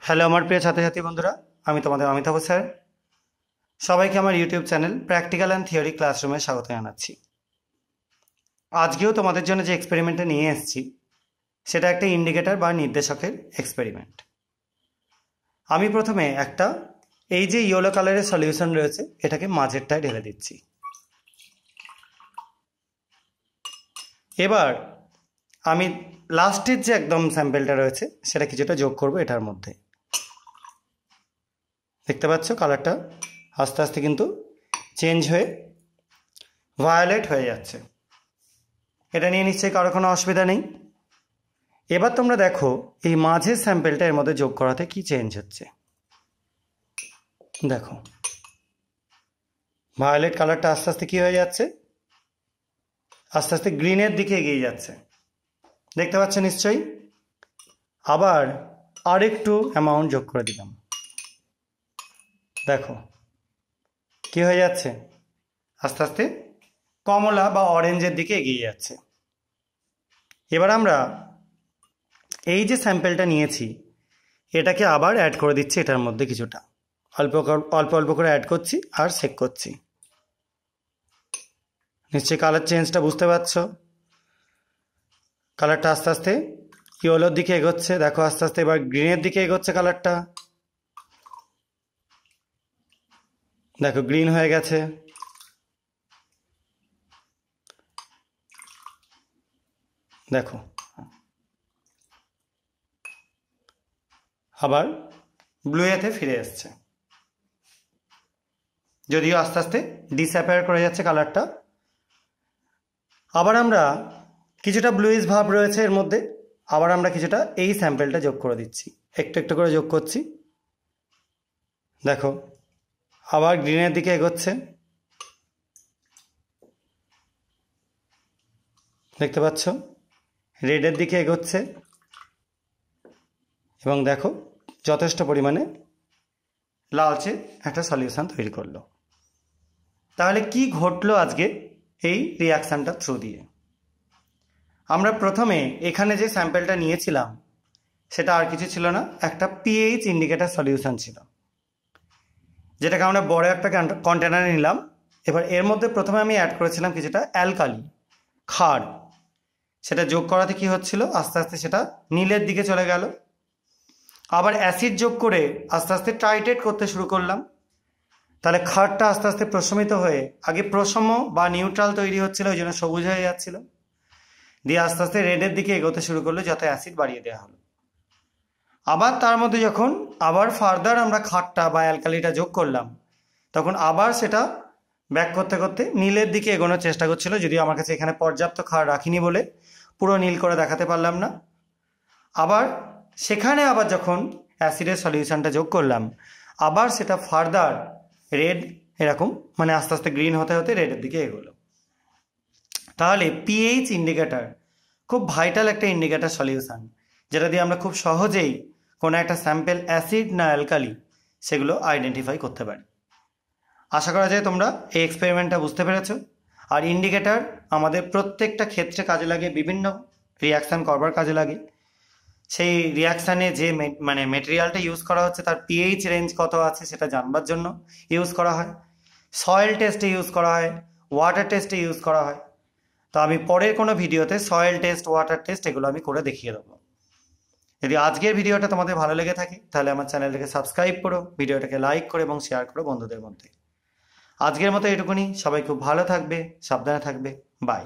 Hello আমার প্রিয় ছাত্রছাত্রী বন্ধুরা, আমি তোমাদের অমিতাভ স্যার। সবাইকে আমার YouTube channel practical and theory ক্লাসরুমে স্বাগত জানাচ্ছি। আজকেও তোমাদের জন্য যে এক্সপেরিমেন্টটা নিয়ে এসেছি সেটা একটা ইন্ডিকেটর বা নির্দেশকের এক্সপেরিমেন্ট। আমি প্রথমে একটা এই যে ইয়েলো কালারের সলিউশন রয়েছে এটাকে মাঝেরটায় ঢেলে দিচ্ছি। এবার আমি লাস্টের যে একদম স্যাম্পেলটা রয়েছে সেটা কিছুটা যোগ করব এটার মধ্যে। দেখতে পাচ্ছ কালারটা আস্তে আস্তে কিন্তু চেঞ্জ হয়ে ভায়োলেট হয়ে যাচ্ছে। এটা নিয়ে নিশ্চয়ই কারো কোনো অসুবিধা নেই। এবার তোমরা দেখো এই মাঝের স্যাম্পেলটা এর মধ্যে যোগ করাতে কি চেঞ্জ হচ্ছে। দেখো ভায়োলেট কালারটা আস্তে আস্তে কি হয়ে যাচ্ছে, আস্তে আস্তে গ্রিনের দিকে এগিয়ে যাচ্ছে। দেখতে পাচ্ছ নিশ্চয়ই। আবার আরেকটু অ্যামাউন্ট যোগ করে দিলাম। দেখো কি হয়ে যাচ্ছে, আস্তে আস্তে কমলা বা অরেঞ্জের দিকে এগিয়ে যাচ্ছে। এবার আমরা এই যে স্যাম্পেলটা নিয়েছি এটাকে আবার অ্যাড করে দিচ্ছি এটার মধ্যে, কিছুটা অল্প অল্প অল্প করে অ্যাড করছি আর সেক করছি। নিশ্চয়ই কালার চেঞ্জটা বুঝতে পারছো। কালারটা আস্তে আস্তে ইয়েলোর দিকে এগোচ্ছে। দেখো আস্তে আস্তে এবার গ্রিনের দিকে এগোচ্ছে কালারটা। দেখো গ্রিন হয়ে গেছে। দেখো আবার ব্লু এতে ফিরে এসছে, যদিও আস্তে আস্তে ডিসঅ্যাপিয়ার করে যাচ্ছে কালারটা। আবার আমরা কিছুটা ব্লুইশ ভাব রয়েছে এর মধ্যে, আবার আমরা কিছুটা এই স্যাম্পেলটা যোগ করে দিচ্ছি, একটু একটু করে যোগ করছি। দেখো আবার গ্রিনের দিকে এগোচ্ছে। দেখতে পাচ্ছ রেডের দিকে এগোচ্ছে এবং দেখো যথেষ্ট পরিমাণে লালচে একটা সলিউশন তৈরি করলো। তাহলে কি ঘটলো আজকে এই রিয়াকশানটা থ্রু দিয়ে? আমরা প্রথমে এখানে যে স্যাম্পেলটা নিয়েছিলাম সেটা আর কিছু ছিল না, একটা পিএইচ ইন্ডিকেটর সলিউশন ছিল, যেটাকে আমরা বড় একটা কন্টেনারে নিলাম। এবার এর মধ্যে প্রথমে আমি অ্যাড করেছিলাম কিছুটা অ্যালকালি ক্ষার। সেটা যোগ করাতে কি হচ্ছিল, আস্তে আস্তে সেটা নীলের দিকে চলে গেল। আবার অ্যাসিড যোগ করে আস্তে আস্তে টাইট্রেট করতে শুরু করলাম। তাহলে ক্ষারটা আস্তে আস্তে প্রশমিত হয়ে আগে প্রশম্য বা নিউট্রাল তৈরি হচ্ছিল, ওই জন্য সবুজ হয়ে যাচ্ছিল, দিয়ে আস্তে আস্তে রেডের দিকে এগোতে শুরু করলো, যত অ্যাসিড বাড়িয়ে দেওয়া হলো। আবার তার মধ্যে যখন আবার ফার্দার আমরা ক্ষারটা বা অ্যালকালিটা যোগ করলাম তখন আবার সেটা ব্যাক করতে করতে নীলের দিকে এগোনোর চেষ্টা করছিল, যদিও আমার কাছে এখানে পর্যাপ্ত ক্ষার রাখিনি বলে পুরো নীল করে দেখাতে পারলাম না। আবার সেখানে আবার যখন অ্যাসিডের সলিউশনটা যোগ করলাম আবার সেটা ফার্দার রেড এরকম মানে আস্তে আস্তে গ্রিন হতে হতে রেডের দিকে এগোলো। তাহলে পিএইচ ইন্ডিকেটর খুব ভাইটাল একটা ইন্ডিকেটর সলিউশন, যেটা দিয়ে আমরা খুব সহজেই কোনো একটা স্যাম্পেল অ্যাসিড না অ্যালকালি সেগুলো আইডেন্টিফাই করতে পারি। আশা করা যায় তোমরা এই এক্সপেরিমেন্টটা বুঝতে পেরেছো। আর ইন্ডিকেটর আমাদের প্রত্যেকটা ক্ষেত্রে কাজে লাগে, বিভিন্ন রিয়াকশান করবার কাজে লাগে। সেই রিয়াকশানে যে মেটেরিয়ালটা ইউজ করা হচ্ছে তার পিএইচ রেঞ্জ কত আছে সেটা জানবার জন্য ইউজ করা হয়। সয়েল টেস্টে ইউজ করা হয়, ওয়াটার টেস্টে ইউজ করা হয়। তো আমি পরের কোনো ভিডিওতে সয়েল টেস্ট, ওয়াটার টেস্ট এগুলো আমি করে দেখিয়ে দেবো। যদি আজকের ভিডিওটা তোমাদের ভালো লেগে থাকে তাহলে আমার চ্যানেলটাকে সাবস্ক্রাইব করো, ভিডিওটাকে লাইক করো এবং শেয়ার করো বন্ধুদের মধ্যে। আজকের মতো এটুকুনি। সবাই খুব ভালো থাকবে, সাবধানে থাকবে। বাই।